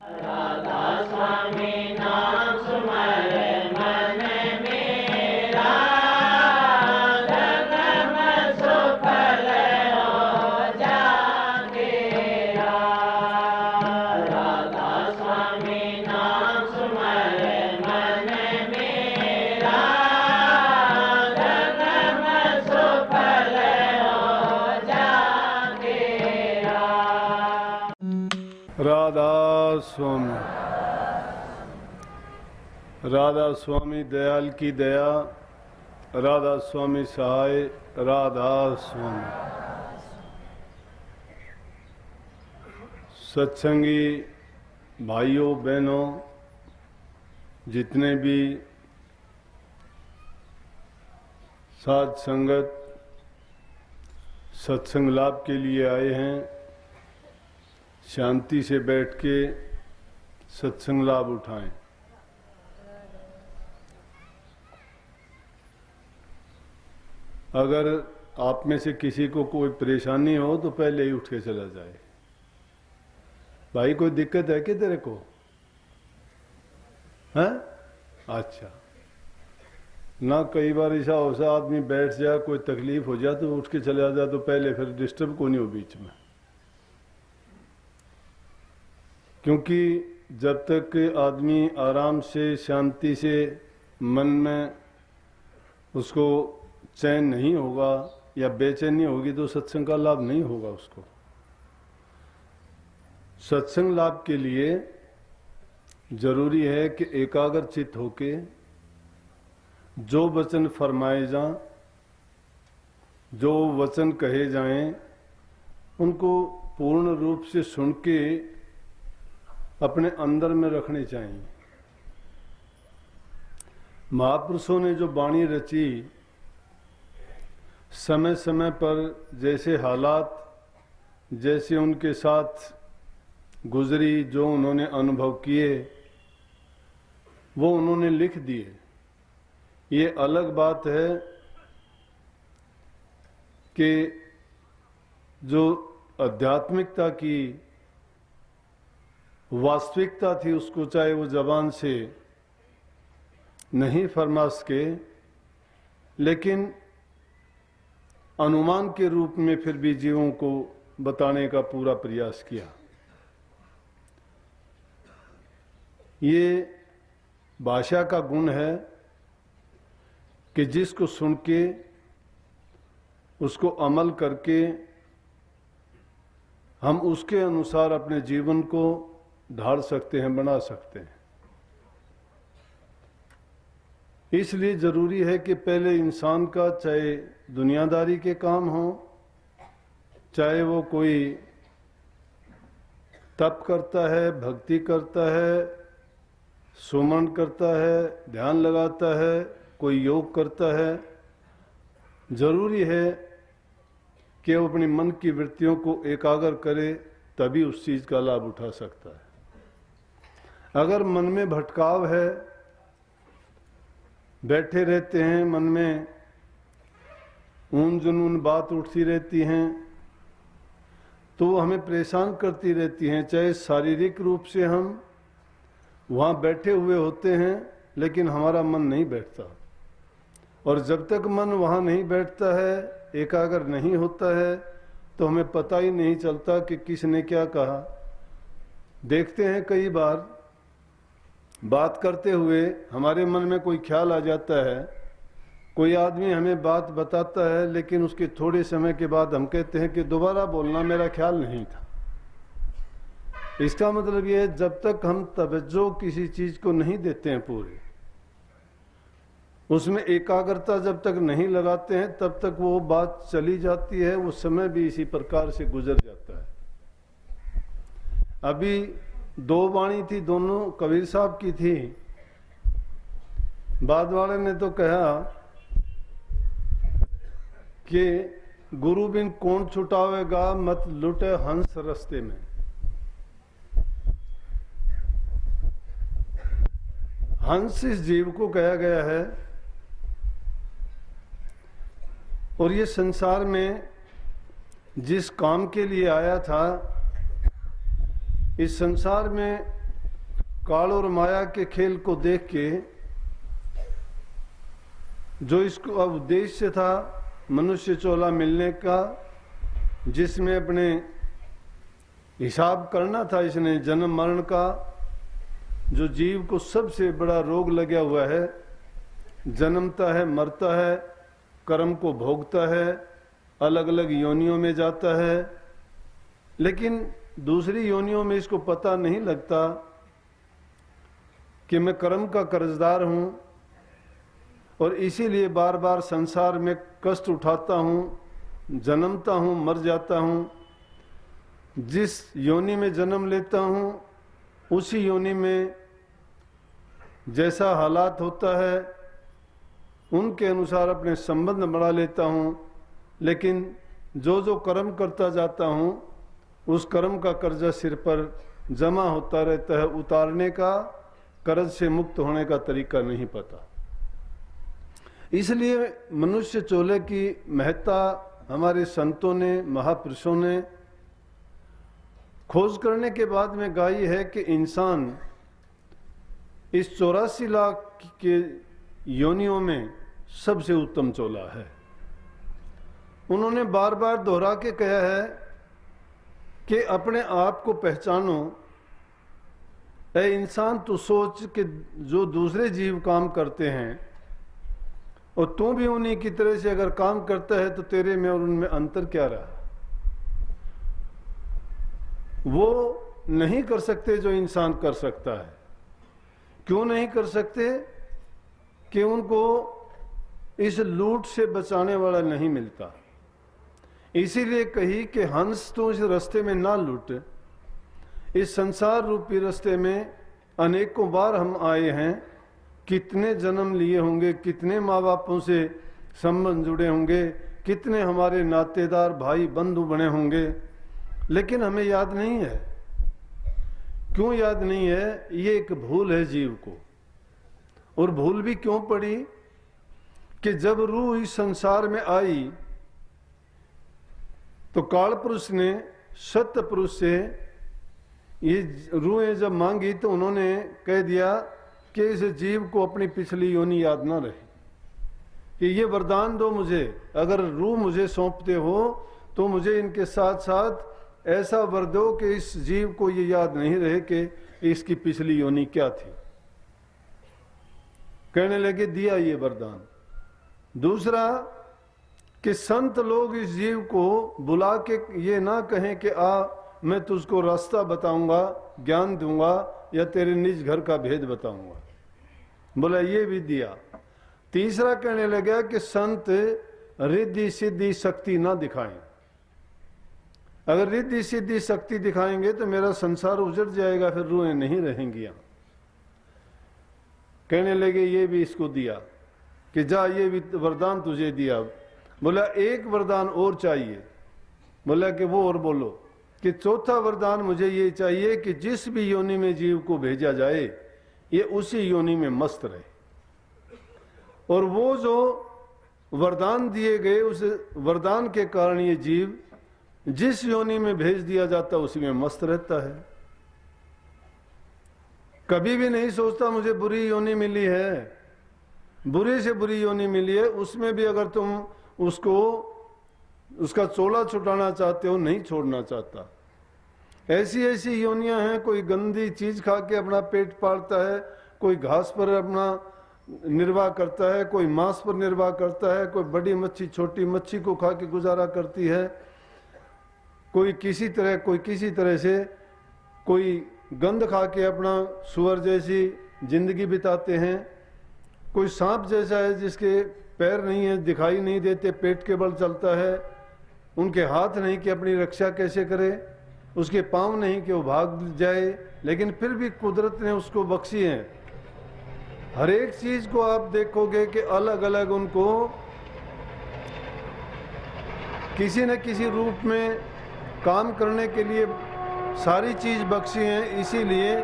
राधा स्वामी नाम सुमर मन मेरा, जन्म सुफल हो जागेरा। राधा स्वामी नाम सुमर मन मेरा, जन्म सुफल हो जागेरा। राधा स्वामी। राधा स्वामी दयाल की दया, राधा स्वामी सहाय, राधा स्वामी। सत्संगी भाइयों बहनों, जितने भी साध संगत सत्संग लाभ के लिए आए हैं, शांति से बैठ के सत्संग लाभ उठाएं। अगर आप में से किसी को कोई परेशानी हो तो पहले ही उठ के चला जाए। भाई कोई दिक्कत है कि तेरे को? हैं? अच्छा ना, कई बार ऐसा होता आदमी बैठ जाए, कोई तकलीफ हो जाए तो उठ के चला जाए, तो पहले फिर डिस्टर्ब को नहीं हो बीच में। क्योंकि जब तक आदमी आराम से शांति से मन में उसको चैन नहीं होगा या बेचैनी होगी तो सत्संग का लाभ नहीं होगा उसको। सत्संग लाभ के लिए जरूरी है कि एकाग्र चित्त होके जो वचन फरमाए जाएं, जो वचन कहे जाएं, उनको पूर्ण रूप से सुन के अपने अंदर में रखने चाहिए। महापुरुषों ने जो वाणी रची, समय समय पर जैसे हालात, जैसे उनके साथ गुजरी, जो उन्होंने अनुभव किए, वो उन्होंने लिख दिए। ये अलग बात है कि जो आध्यात्मिकता की वास्तविकता थी उसको चाहे वो जबान से नहीं फरमा सके, लेकिन अनुमान के रूप में फिर भी जीवों को बताने का पूरा प्रयास किया। ये भाषा का गुण है कि जिसको सुन के उसको अमल करके हम उसके अनुसार अपने जीवन को ढाल सकते हैं, बना सकते हैं। इसलिए जरूरी है कि पहले इंसान का, चाहे दुनियादारी के काम हो, चाहे वो कोई तप करता है, भक्ति करता है, सुमन करता है, ध्यान लगाता है, कोई योग करता है, जरूरी है कि वो अपने मन की वृत्तियों को एकाग्र करे, तभी उस चीज का लाभ उठा सकता है। अगर मन में भटकाव है, बैठे रहते हैं, मन में ऊन जुनून बात उठती रहती हैं, तो वो हमें परेशान करती रहती हैं। चाहे शारीरिक रूप से हम वहाँ बैठे हुए होते हैं, लेकिन हमारा मन नहीं बैठता। और जब तक मन वहाँ नहीं बैठता है, एकाग्र नहीं होता है, तो हमें पता ही नहीं चलता कि किसने क्या कहा। देखते हैं कई बार बात करते हुए हमारे मन में कोई ख्याल आ जाता है, कोई आदमी हमें बात बताता है, लेकिन उसके थोड़े समय के बाद हम कहते हैं कि दोबारा बोलना, मेरा ख्याल नहीं था। इसका मतलब ये है, जब तक हम तवज्जो किसी चीज को नहीं देते हैं पूरे, उसमें एकाग्रता जब तक नहीं लगाते हैं, तब तक वो बात चली जाती है, वो समय भी इसी प्रकार से गुजर जाता है। अभी दो वाणी थी, दोनों कबीर साहब की थी। बाद वाले ने तो कहा कि गुरु बिन कौन छुटावेगा, मत लुटे हंस रस्ते में। हंस इस जीव को कहा गया है, और ये संसार में जिस काम के लिए आया था, इस संसार में काल और माया के खेल को देख के जो इसको अब उद्देश्य था मनुष्य चोला मिलने का, जिसमें अपने हिसाब करना था इसने जन्म मरण का, जो जीव को सबसे बड़ा रोग लगा हुआ है, जन्मता है, मरता है, कर्म को भोगता है, अलग अलग योनियों में जाता है, लेकिन दूसरी योनियों में इसको पता नहीं लगता कि मैं कर्म का कर्जदार हूं और इसीलिए बार बार संसार में कष्ट उठाता हूं, जन्मता हूं, मर जाता हूं। जिस योनि में जन्म लेता हूं उसी योनि में जैसा हालात होता है उनके अनुसार अपने संबंध बढ़ा लेता हूं, लेकिन जो जो कर्म करता जाता हूं उस कर्म का कर्जा सिर पर जमा होता रहता है। उतारने का, कर्ज से मुक्त होने का तरीका नहीं पता। इसलिए मनुष्य चोले की महत्ता हमारे संतों ने, महापुरुषों ने खोज करने के बाद में गाई है कि इंसान इस 84 लाख के योनियों में सबसे उत्तम चोला है। उन्होंने बार बार दोहरा के कहा है कि अपने आप को पहचानो। ऐ इंसान, तू सोच कि जो दूसरे जीव काम करते हैं और तू भी उन्हीं की तरह से अगर काम करता है तो तेरे में और उनमें अंतर क्या रहा। वो नहीं कर सकते जो इंसान कर सकता है। क्यों नहीं कर सकते? कि उनको इस लूट से बचाने वाला नहीं मिलता। इसीलिए कही कि हंस तो इस रास्ते में ना लूट। इस संसार रूपी रास्ते में अनेकों बार हम आए हैं, कितने जन्म लिए होंगे, कितने माँ बापों से संबंध जुड़े होंगे, कितने हमारे नातेदार भाई बंधु बने होंगे, लेकिन हमें याद नहीं है। क्यों याद नहीं है? ये एक भूल है जीव को। और भूल भी क्यों पड़ी? कि जब रूह इस संसार में आई तो काल पुरुष ने सत्य पुरुष से ये रूहें जब मांगी तो उन्होंने कह दिया कि इस जीव को अपनी पिछली योनि याद ना रहे, कि ये वरदान दो मुझे, अगर रूह मुझे सौंपते हो तो मुझे इनके साथ साथ ऐसा वर दो कि इस जीव को ये याद नहीं रहे कि इसकी पिछली योनि क्या थी। कहने लगे दिया ये वरदान। दूसरा कि संत लोग इस जीव को बुला के ये ना कहें कि आ मैं तुझको रास्ता बताऊंगा, ज्ञान दूंगा या तेरे निज घर का भेद बताऊंगा। बोला ये भी दिया। तीसरा कहने लगा कि संत रिद्धि सिद्धि शक्ति ना दिखाएं। अगर रिद्धि सिद्धि शक्ति दिखाएंगे तो मेरा संसार उजड़ जाएगा, फिर रूहें नहीं रहेंगी यहां। कहने लगे ये भी इसको दिया कि जा ये भी वरदान तुझे दिया। बोला एक वरदान और चाहिए। बोला कि वो और बोलो। कि चौथा वरदान मुझे ये चाहिए कि जिस भी योनि में जीव को भेजा जाए ये उसी योनि में मस्त रहे। और वो जो वरदान दिए गए उस वरदान के कारण ये जीव जिस योनि में भेज दिया जाता उसी में मस्त रहता है। कभी भी नहीं सोचता मुझे बुरी योनि मिली है, बुरी से बुरी योनि मिली है, उसमें भी अगर तुम उसको उसका चोला छुटाना चाहते हो, नहीं छोड़ना चाहता। ऐसी ऐसी योनियां हैं, कोई गंदी चीज खा के अपना पेट पालता है, कोई घास पर अपना निर्वाह करता है, कोई मांस पर निर्वाह करता है, कोई बड़ी मच्छी छोटी मच्छी को खा के गुजारा करती है, कोई किसी तरह से कोई गंध खा के अपना सुअर जैसी जिंदगी बिताते हैं, कोई सांप जैसा है जिसके पैर नहीं है, दिखाई नहीं देते, पेट के बल चलता है, उनके हाथ नहीं कि अपनी रक्षा कैसे करे, उसके पांव नहीं कि वो भाग जाए, लेकिन फिर भी कुदरत ने उसको बख्शी है। हर एक चीज को आप देखोगे कि अलग अलग उनको किसी न किसी रूप में काम करने के लिए सारी चीज बख्शी हैं। इसीलिए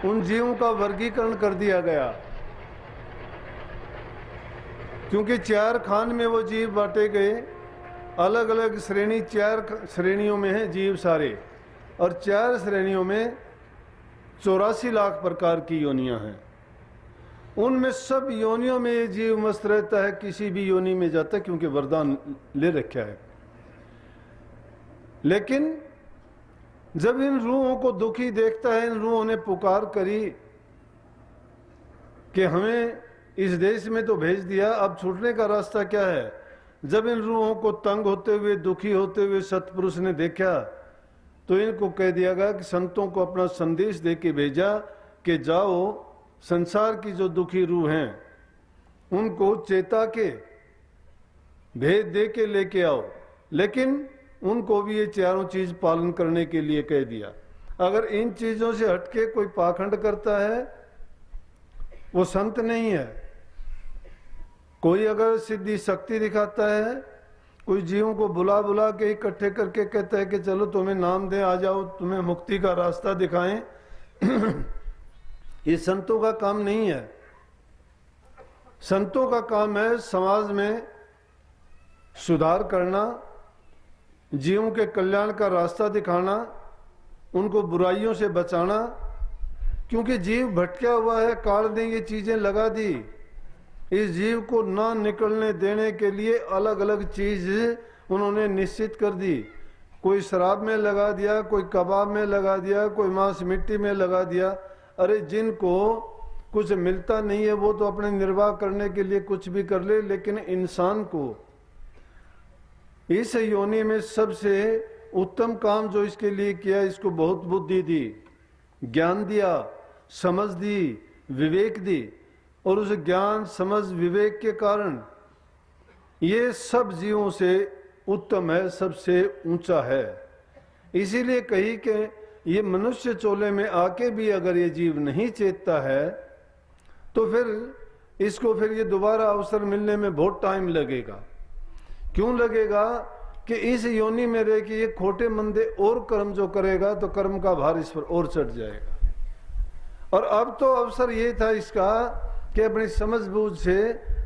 उन जीवों का वर्गीकरण कर दिया गया, क्योंकि 4 खान में वो जीव बांटे गए। अलग अलग श्रेणी 4 श्रेणियों में है जीव सारे, और 4 श्रेणियों में 84 लाख प्रकार की योनियां हैं। उनमें सब योनियों में ये जीव मस्त रहता है, किसी भी योनि में जाता है क्योंकि वरदान ले रखा है। लेकिन जब इन रूहों को दुखी देखता है, इन रूहों ने पुकार करी कि हमें इस देश में तो भेज दिया, अब छूटने का रास्ता क्या है। जब इन रूहों को तंग होते हुए, दुखी होते हुए सतपुरुष ने देखा तो इनको कह दिया गया कि संतों को अपना संदेश दे के भेजा कि जाओ संसार की जो दुखी रूह हैं उनको चेता के भेद दे के लेके आओ। लेकिन उनको भी ये चारों चीज पालन करने के लिए कह दिया। अगर इन चीजों से हटके कोई पाखंड करता है वो संत नहीं है। कोई अगर सिद्धि शक्ति दिखाता है, कोई जीवों को बुला बुला के इकट्ठे करके कहता है कि चलो तुम्हें नाम दें, आ जाओ तुम्हें मुक्ति का रास्ता दिखाएं, ये संतों का काम नहीं है। संतों का काम है समाज में सुधार करना, जीवों के कल्याण का रास्ता दिखाना, उनको बुराइयों से बचाना। क्योंकि जीव भटका हुआ है, काल ने ये चीजें लगा दी। इस जीव को ना निकलने देने के लिए अलग अलग चीज उन्होंने निश्चित कर दी। कोई शराब में लगा दिया, कोई कबाब में लगा दिया, कोई मांस मिट्टी में लगा दिया। अरे जिनको कुछ मिलता नहीं है वो तो अपने निर्वाह करने के लिए कुछ भी कर ले, लेकिन इंसान को इस योनि में सबसे उत्तम काम जो इसके लिए किया, इसको बहुत बुद्धि दी, ज्ञान दिया, समझ दी, विवेक दी। और उस ज्ञान समझ विवेक के कारण ये सब जीवों से उत्तम है, सबसे ऊंचा है। इसीलिए कही कि ये मनुष्य चोले में आके भी अगर ये जीव नहीं चेतता है तो फिर इसको फिर ये दोबारा अवसर मिलने में बहुत टाइम लगेगा। क्यों लगेगा कि इस योनि में रह के ये खोटे मंदे और कर्म जो करेगा तो कर्म का भार इस पर और चढ़ जाएगा। और अब तो अवसर ये था इसका कि अपनी समझ बूझ से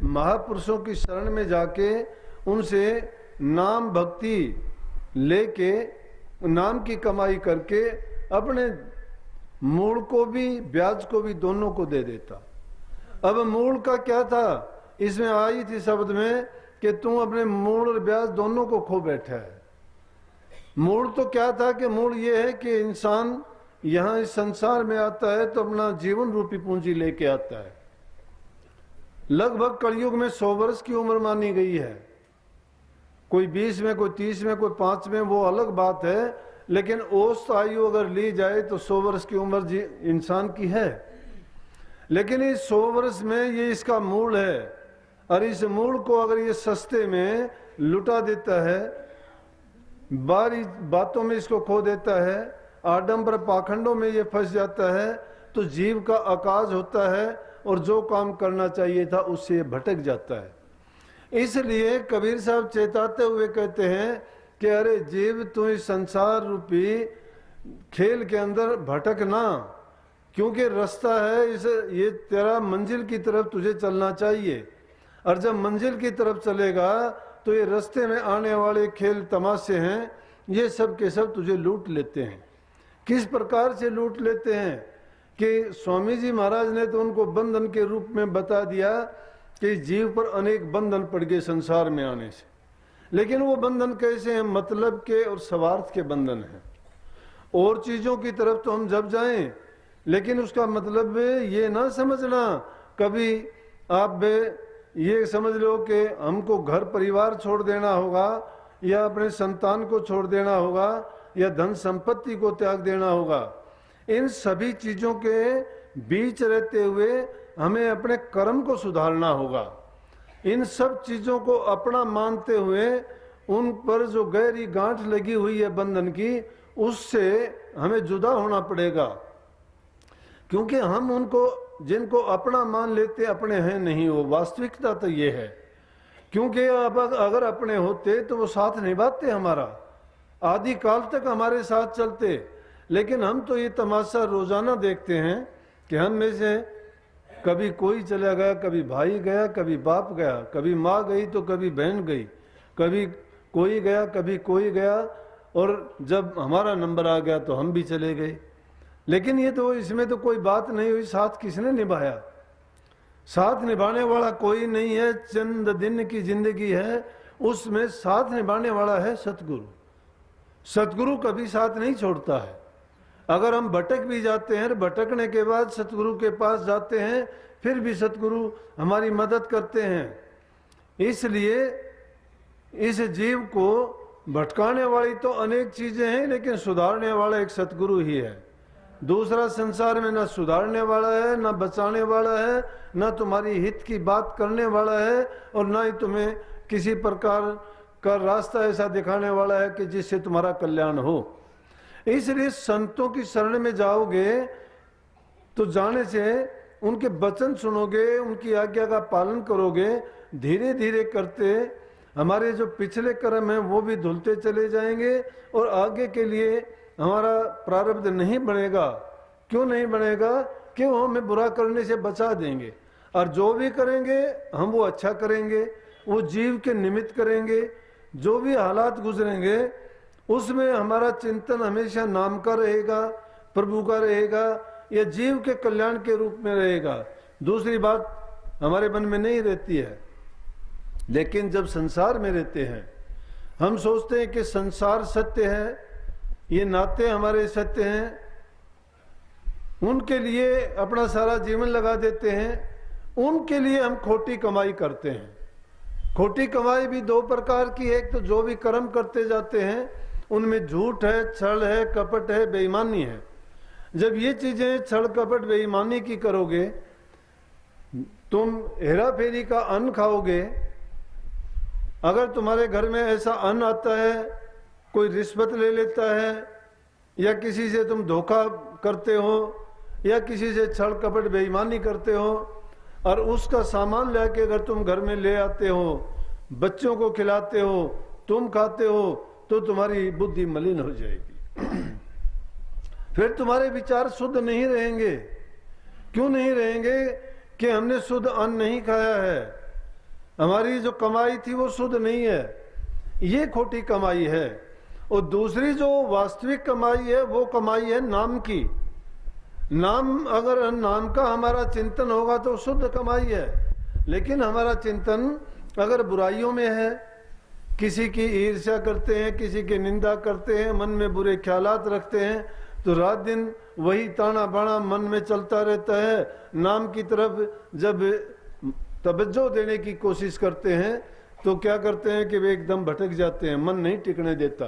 महापुरुषों की शरण में जाके उनसे नाम भक्ति लेके नाम की कमाई करके अपने मूल को भी ब्याज को भी दोनों को दे देता। अब मूल का क्या था, इसमें आई थी शब्द में कि तू अपने मूल और ब्याज दोनों को खो बैठा है। मूल तो क्या था कि मूल ये है कि इंसान यहाँ इस संसार में आता है तो अपना जीवन रूपी पूंजी लेके आता है। लगभग कलयुग में 100 वर्ष की उम्र मानी गई है। कोई 20 में, कोई 30 में, कोई 5 में, वो अलग बात है। लेकिन औसत आयु अगर ली जाए तो 100 वर्ष की उम्र इंसान की है। लेकिन इस 100 वर्ष में ये इसका मूल है। और इस मूल को अगर ये सस्ते में लुटा देता है, बारी बातों में इसको खो देता है, आडंबर पाखंडों में ये फंस जाता है, तो जीव का आकाश होता है और जो काम करना चाहिए था उससे भटक जाता है। इसलिए कबीर साहब चेताते हुए कहते हैं कि अरे जीव तू इस संसार रूपी खेल के अंदर भटकना, क्योंकि रास्ता है ये तेरा मंजिल की तरफ तुझे चलना चाहिए। और जब मंजिल की तरफ चलेगा तो ये रास्ते में आने वाले खेल तमाशे हैं, ये सब के सब तुझे लूट लेते हैं। किस प्रकार से लूट लेते हैं कि स्वामी जी महाराज ने तो उनको बंधन के रूप में बता दिया कि जीव पर अनेक बंधन पड़ गए संसार में आने से। लेकिन वो बंधन कैसे हैं, मतलब के और स्वार्थ के बंधन हैं। और चीजों की तरफ तो हम जब जाएं, लेकिन उसका मतलब ये ना समझना कभी आप ये समझ लो कि हमको घर परिवार छोड़ देना होगा या अपने संतान को छोड़ देना होगा या धन संपत्ति को त्याग देना होगा। इन सभी चीजों के बीच रहते हुए हमें अपने कर्म को सुधारना होगा। इन सब चीजों को अपना मानते हुए उन पर जो गहरी गांठ लगी हुई है बंधन की, उससे हमें जुदा होना पड़ेगा। क्योंकि हम उनको जिनको अपना मान लेते अपने हैं नहीं, वो वास्तविकता तो ये है। क्योंकि अब अगर अपने होते तो वो साथ निभाते हमारा, आदि काल तक हमारे साथ चलते। लेकिन हम तो ये तमाशा रोजाना देखते हैं कि हम में से कभी कोई चला गया, कभी भाई गया, कभी बाप गया, कभी माँ गई तो कभी बहन गई, कभी कोई गया, कभी कोई गया, और जब हमारा नंबर आ गया तो हम भी चले गए। लेकिन ये तो इसमें तो कोई बात नहीं हुई, साथ किसने निभाया? साथ निभाने वाला कोई नहीं है, चंद दिन की जिंदगी है, उसमें साथ निभाने वाला है सतगुरु। सतगुरु कभी साथ नहीं छोड़ता है। अगर हम भटक भी जाते हैं, भटकने के बाद सतगुरु के पास जाते हैं, फिर भी सतगुरु हमारी मदद करते हैं। इसलिए इस जीव को भटकाने वाली तो अनेक चीजें हैं, लेकिन सुधारने वाला एक सतगुरु ही है। दूसरा संसार में न सुधारने वाला है, न बचाने वाला है, न तुम्हारी हित की बात करने वाला है, और न ही तुम्हें किसी प्रकार का रास्ता ऐसा दिखाने वाला है कि जिससे तुम्हारा कल्याण हो। इसलिए संतों की शरण में जाओगे तो जाने से उनके वचन सुनोगे, उनकी आज्ञा का पालन करोगे, धीरे धीरे करते हमारे जो पिछले कर्म हैं वो भी धुलते चले जाएंगे, और आगे के लिए हमारा प्रारब्ध नहीं बनेगा। क्यों नहीं बनेगा? कि वो हमें बुरा करने से बचा देंगे, और जो भी करेंगे हम वो अच्छा करेंगे, वो जीव के निमित्त करेंगे। जो भी हालात गुजरेंगे उसमें हमारा चिंतन हमेशा नाम का रहेगा, प्रभु का रहेगा, या जीव के कल्याण के रूप में रहेगा। दूसरी बात हमारे मन में नहीं रहती है। लेकिन जब संसार में रहते हैं, हम सोचते हैं कि संसार सत्य है, ये नाते हमारे सत्य हैं, उनके लिए अपना सारा जीवन लगा देते हैं, उनके लिए हम खोटी कमाई करते हैं। खोटी कमाई भी दो प्रकार की है। एक तो जो भी कर्म करते जाते हैं उनमें झूठ है, छल है, कपट है, बेईमानी है। जब ये चीजें छल कपट बेईमानी की करोगे, तुम हेरा फेरी का अन्न खाओगे। अगर तुम्हारे घर में ऐसा अन्न आता है, कोई रिश्वत ले लेता है, या किसी से तुम धोखा करते हो, या किसी से छल कपट बेईमानी करते हो, और उसका सामान लेके अगर तुम घर में ले आते हो, बच्चों को खिलाते हो, तुम खाते हो, तो तुम्हारी बुद्धि मलिन हो जाएगी। फिर तुम्हारे विचार शुद्ध नहीं रहेंगे। क्यों नहीं रहेंगे? कि हमने शुद्ध अन्न नहीं खाया है, हमारी जो कमाई थी वो शुद्ध नहीं है, ये खोटी कमाई है। और दूसरी जो वास्तविक कमाई है वो कमाई है नाम की। नाम, अगर नाम का हमारा चिंतन होगा तो शुद्ध कमाई है। लेकिन हमारा चिंतन अगर बुराइयों में है, किसी की ईर्ष्या करते हैं, किसी की निंदा करते हैं, मन में बुरे ख्यालात रखते हैं, तो रात दिन वही ताना बाना मन में चलता रहता है। नाम की तरफ जब तवज्जो देने की कोशिश करते हैं तो क्या करते हैं कि वे एकदम भटक जाते हैं, मन नहीं टिकने देता।